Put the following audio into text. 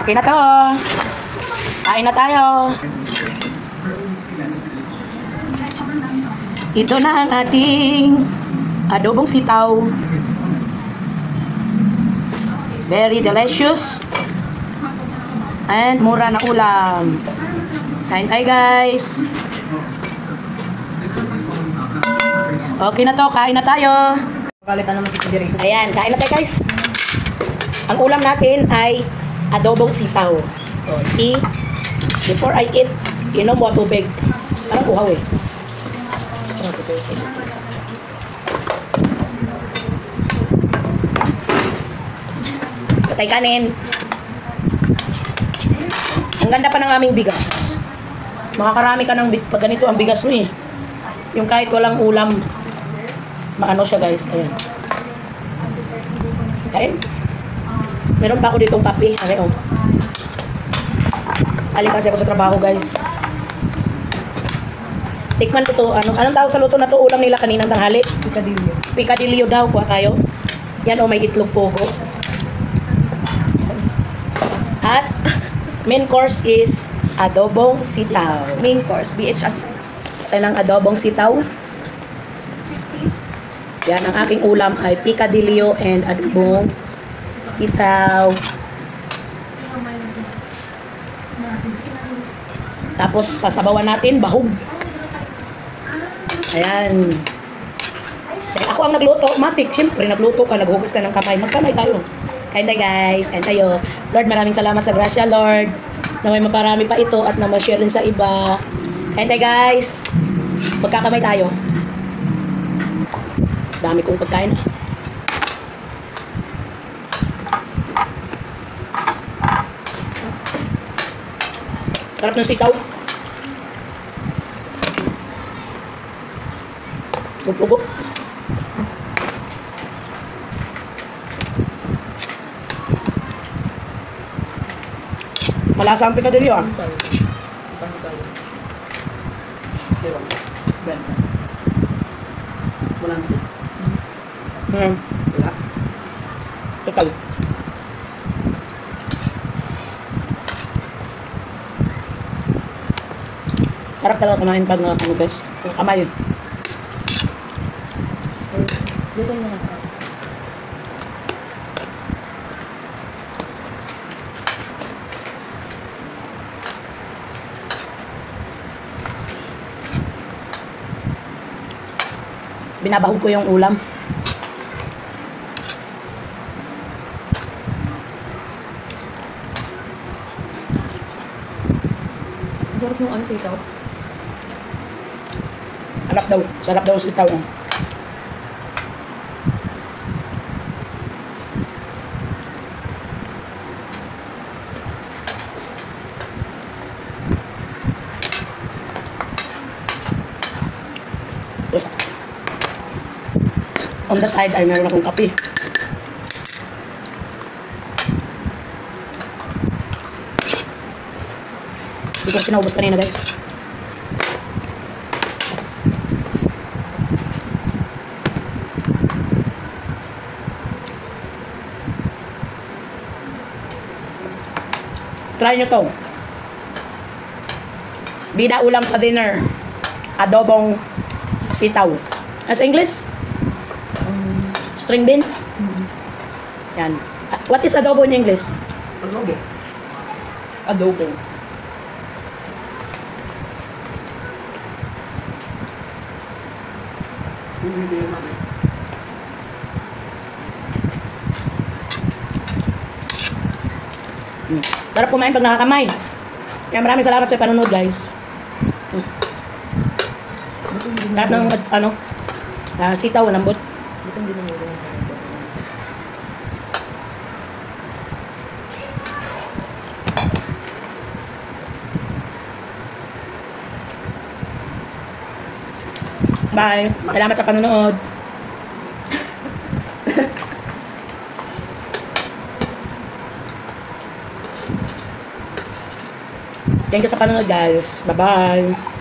Okay na to. Kain na tayo. Ito na ang ating adobong sitaw. Very delicious. And mura na ulam. Kain tayo guys. Okay na to. Kain na tayo. Ayan. Kain na tayo guys. Ang ulam natin ay adobong sitaw. So, see, before I eat, inom mo tubig. Parang uhaw eh. Patay kanin. Ang ganda pa ng aming bigas. Makakarami ka ng pag ganito ang bigas mo eh. Yung kahit walang ulam, maano siya guys. Ayan. Kain. Meron pa ako ditong kape. Okay, oh. Aling kasi ako sa trabaho, guys. Tikman ko to. Anong tawag sa luto na to? Ulam nila kaninang tanghali? Picadillo. Picadillo daw. Kuha tayo. Yan, oh, may itlog pogo. At, main course is adobong sitaw. Main course, BH. Tayo ng adobong sitaw. Yan, ang aking ulam ay picadillo and adobong sitaw. Tapos sasabawan natin bahog. Ayan. Ako ang nagluto, matik. Siyempre nagluto ka, naghugas ka ng kamay. Magkamay tayo. Kain tayo guys. Kain tayo. Lord, maraming salamat sa grasya, Lord. Na may maparami pa ito at na ma-share rin sa iba. Kain tayo guys. Magkakamay tayo. Dami kong pagkain. Sarap ng sitaw. Pugo. Malasa ang picadillo ah. Wala. Ikaw. Sarap talaga kumain pag guys. Kamay. Dito na lang. Binabahog ko yung ulam. Sarap yung sitaw. Sarap daw sitaw. On the side ay meron akong kape. Dito ko kasi naubos kanina guys. Try nyo to. Bida ulam sa dinner. Adobong sitaw. As English? String bean? Yan. What is adobo in English? Adobo. Adobo. Hindi naman. Sarap kumain pag nakakamay. Kaya maraming salamat sa panonood guys. Lahat ng ano, sitaw, lambot. Butong dinunuro. Bye. Salamat sa panonood. Thank you sa panonood guys. Bye-bye.